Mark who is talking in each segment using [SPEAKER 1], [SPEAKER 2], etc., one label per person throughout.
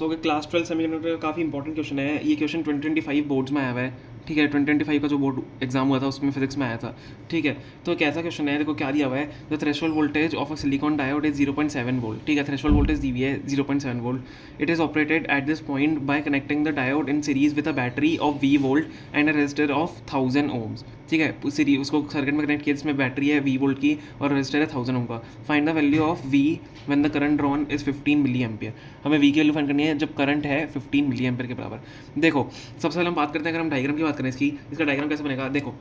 [SPEAKER 1] सो अगर class 12 semiconductor का काफ़ी इंपॉर्टेंट क्वेश्चन है। ये क्वेश्चन 2025 बोर्ड्स में आया हुआ है। ठीक है, 2025 का जो बोर्ड एग्जाम हुआ था उसमें फिजिक्स में आया था। ठीक है, तो कैसा क्वेश्चन है, देखो क्या दिया हुआ है। The threshold voltage of a silicon diode is 0.7 volt. ठीक है, थ्रेशोल्ड वोल्टेज दी हुई है 0.7 volt. It is operated at this point by connecting the diode in series with a battery of V volt and a resistor of 1000 ohms. ठीक है, series उसको circuit में connect किया जिसमें बैटरी है वी वोल्ट की और रेजिस्टर है 1000 ओम का। Find the value of V when the current drawn is 15 milli ampere. हमें वी की वैल्यू फाइंड करनी है जब करंट है 15 मिली एम्पियर के बराबर। देखो सबसे पहले हम बात करते हैं, अगर हम डायग्राम की बात करें इसका डायग्राम कैसे बनेगा। देखो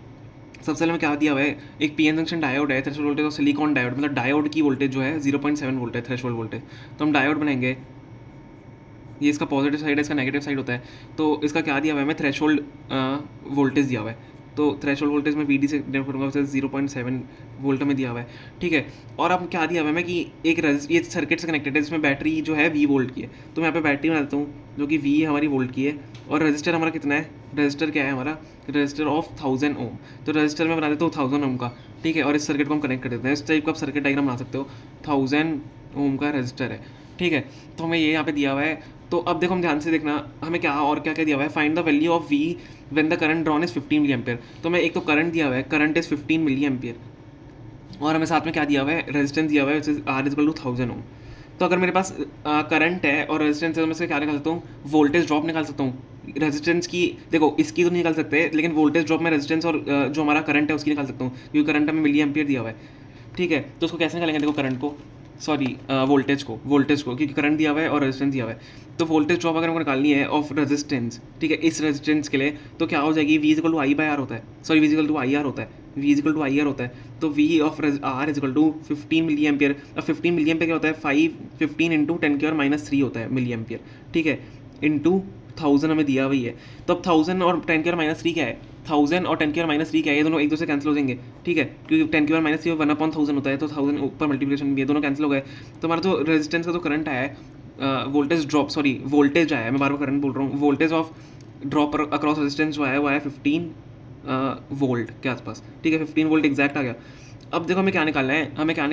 [SPEAKER 1] सबसे पहले में क्या दिया हुआ है, एक पीएन जंक्शन डायोड है, थ्रेशोल्ड वोल्टेज और सिलिकॉन डायोड, मतलब डायोड की वोल्टेज जो है 0.7 वोल्ट है थ्रेशोल्ड वोल्टेज। तो हम डायोड बनाएंगे, ये इसका पॉजिटिव साइड है, इसका नेगेटिव साइड होता है। तो इसका क्या दिया हुआ है, हमें थ्रेशोल्ड वोल्टेज दिया हुआ है। तो थ्रेशोल्ड वोल्टेज में वी डी से डिनोट करूँगा, उसे 0.7 वोल्ट में दिया हुआ है। ठीक है, और अब क्या दिया हुआ है हमें कि ये सर्किट से कनेक्टेड है जिसमें बैटरी जो है वी वोल्ट की है। तो मैं यहाँ पे बैटरी बना देता हूँ जो कि वी हमारी वोल्ट की है, और रजिस्टर हमारा कितना है, रजिस्टर क्या है हमारा, रजिस्टर ऑफ 1000 ओम। तो रजिस्टर में बना देता हूँ 1000 ओम का। ठीक है, और इस सर्किट को हम कनेक्ट कर देते हैं। इस टाइप का आप सर्किट डायग्राम बना सकते हो। 1000 ओम का रजिस्टर है। ठीक है, तो हमें ये यहाँ पे दिया हुआ है। तो अब देखो हम ध्यान से देखना, हमें क्या और क्या क्या दिया हुआ है। Find the value of V when the current drawn is 15 milli ampere. तो हमें एक तो करंट दिया हुआ है, करंट इज 15 मिली एम्पियर, और हमें साथ में क्या दिया हुआ है, रेजिस्टेंस दिया हुआ है, आर इज इक्वल टू 1000 ओम। तो अगर मेरे पास करंट है और रेजिस्टेंस है तो मैं इससे क्या निकाल सकता हूँ, वोल्टेज ड्रॉप निकाल सकता हूँ। रेजिस्टेंस की देखो इसकी तो नहीं निकाल सकते, लेकिन वोल्टेज ड्रॉप में रेजिस्टेंस और जो हमारा करंट है उसकी निकाल सकता हूँ, क्योंकि करंट हमें मिली एम्पियर दिया हुआ है। ठीक है, तो उसको कैसे निकालेंगे, देखो करंट को, सॉरी वोल्टेज को क्योंकि करंट दिया हुआ है और रेजिस्टेंस दिया हुआ है। तो वोल्टेज ड्रॉप अगर हमको निकालनी है ऑफ रेजिस्टेंस, ठीक है, इस रेजिस्टेंस के लिए, तो क्या हो जाएगी, V equal to I by R होता है, sorry V equal to I R होता है, V equal to I R होता है। तो V of R is equal to 15 milli ampere. अब 15 मिली एम्पियर क्या होता है, 15 इंटू 10⁻³ होता है मिली एम्पियर। ठीक है, इंटू 1000 हमें दिया हुई है। तो अब 1000 और 10⁻³ क्या है, 1000 और 10⁻³ क्या है, ये दोनों एक दूसरे कैंसिल हो जाएंगे। ठीक है, क्योंकि 10⁻³ 1/1000 होता है, तो 1000 ऊपर मल्टीप्लिकेशन, ये दोनों कैंसिल हो गए। तो हमारा जो रेजिस्टेंस का जो करंट आया है, वोल्टेज ड्रॉप, सॉरी वोल्टेज आया है, मैं बार बार करंट बोल रहा हूँ, voltage of drop across resistance जो आया वो आया 15 वोल्ट के आसपास। ठीक है, 15 वोल्ट एग्जैक्ट आ गया। अब देखो हमें क्या निकालना है, हमें क्या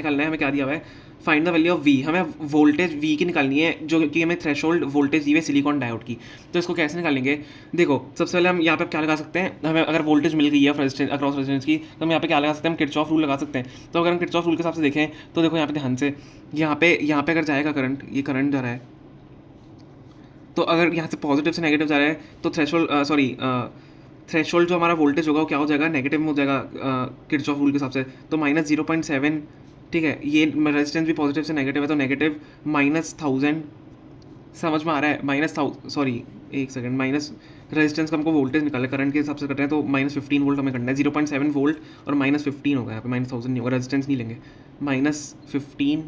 [SPEAKER 1] दिया हुआ है, find the value of V. हमें वोल्टेज वी की निकालनी है जो कि हमें थ्रेशोल्ड वोल्टेज दी है सिलिकॉन डायोड की। तो इसको कैसे निकालेंगे, देखो सबसे पहले हम यहाँ पे क्या लगा सकते हैं, हमें अगर वोल्टेज मिल गई है अक्रॉस रेजिस्टेंस की, तो हम यहाँ पे क्या लगा सकते हैं, हम किरचॉफ रूल लगा सकते हैं। तो अगर हम किरचॉफ रूल के हिसाब से देखें तो देखो यहाँ पे ध्यान से, यहाँ पे अगर जाएगा करंट, ये करंट जा रहा है, तो अगर यहाँ से पॉजिटिव से नेगेटिव जा रहा है तो थ्रेशोल्ड जो हमारा वोल्टेज होगा वो क्या हो जाएगा, नेगेटिव में हो जाएगा किरचॉफ रूल के हिसाब से। तो -0.7। ठीक है, ये रेजिस्टेंस भी पॉजिटिव से नेगेटिव है, तो नेगेटिव -1000, समझ में आ रहा है, एक सेकंड, माइनस रेजिस्टेंस का हमको वोल्टेज निकालना है, करंट के हिसाब से कर रहे हैं, तो -15 वोल्ट हमें करना है, 0.7 वोल्ट और -15 होगा यहाँ पे, -1000 नहीं होगा, रेजिस्टेंस नहीं लेंगे, -15।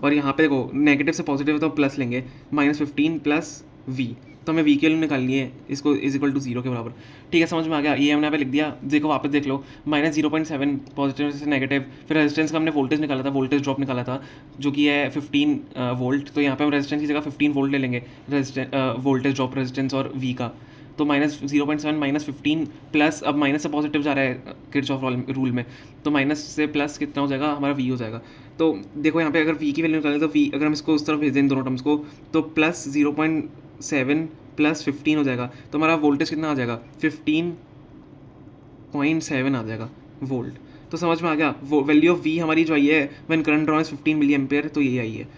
[SPEAKER 1] और यहाँ पे देखो नेगेटिव से पॉजिटिव है तो प्लस लेंगे, -15 प्लस वी। तो हमें वी की वैल्यू निकालनी है, इसको इज इक्वल टू 0 के बराबर। ठीक है, समझ में आ गया, ये हमने यहाँ पे लिख दिया। देखो वापस देख लो, -0.7 पॉजिटिव से नेगेटिव, फिर रेजिस्टेंस का हमने वोल्टेज निकाला था, वोल्टेज ड्रॉप निकाला था जो कि है 15 वोल्ट। तो यहाँ पे हम रेजिस्टेंस की जगह 15 वोल्ट ले लेंगे, वोल्टेज ड्रॉप रेजिस्टेंस और वी का। तो -0.7 -15 प्लस, अब माइनस से पॉजिटिव जा रहा है किरचॉफ रूल में, तो माइनस से प्लस कितना हो जाएगा, हमारा वी हो जाएगा। तो देखो यहाँ पे अगर वी की वैल्यू निकालें तो वी, अगर हम इसको उस तरफ भेज दें दोनों टर्म्स को, तो +0.7 प्लस 15 हो जाएगा। तो हमारा वोल्टेज कितना आ जाएगा, 15.7 आ जाएगा वोल्ट। तो समझ में आ गया, वो वैल्यू ऑफ वी हमारी जो आई है when current drawn is 15 milli ampere, तो ये आई है।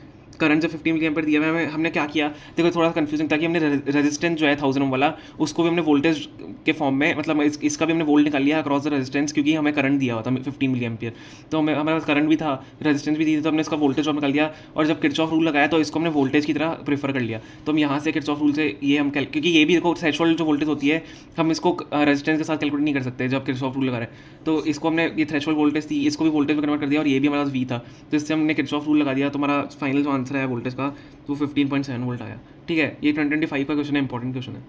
[SPEAKER 1] करंट जब 15 मिली एम्पियर दिया हुआ है, हमने क्या किया, देखो थोड़ा सा कंफ्यूजिंग था कि हमने रेजिस्टेंस जो है 1000 ओम वाला, उसको भी हमने वोल्टेज के फॉर्म में, मतलब इसका भी हमने वोल्ट निकाल लिया अक्रॉस द रेजिस्टेंस, क्योंकि हमें करंट दिया हुआ था 15 मिली एम्पियर। तो हमारे पास करंट भी था, रेजिस्टेंस भी दी थी, तो हमने इसका वोल्टेज ड्रॉप निकाल दिया। और जब किरचॉफ रूल लगाया तो इसको हमने वोल्टेज की तरह प्रेफर कर लिया। तो हम यहाँ से किरचॉफ रूल से ये हम क्योंकि ये भी देखो थ्रेशोल्ड जो वोल्टेज होती है, हम इसको रेजिस्टेंस के साथ कैलकुलेट नहीं कर सकते जब किरचॉफ रूल लगा रहे हैं। तो इसको हमने, ये थ्रेशोल्ड वोल्टेज थी, इसको भी वोल्टेज में कन्वर्ट कर दिया, और ये भी हमारा वी था, तो इससे हमने किरचॉफ रूल लगा दिया। तो हमारा फाइनल जो आंसर है वोल्टेज का, तो 15.7 वोल्ट आया। ठीक है, ये 2025 का क्वेश्चन है, इंपॉर्टेंट क्वेश्चन है।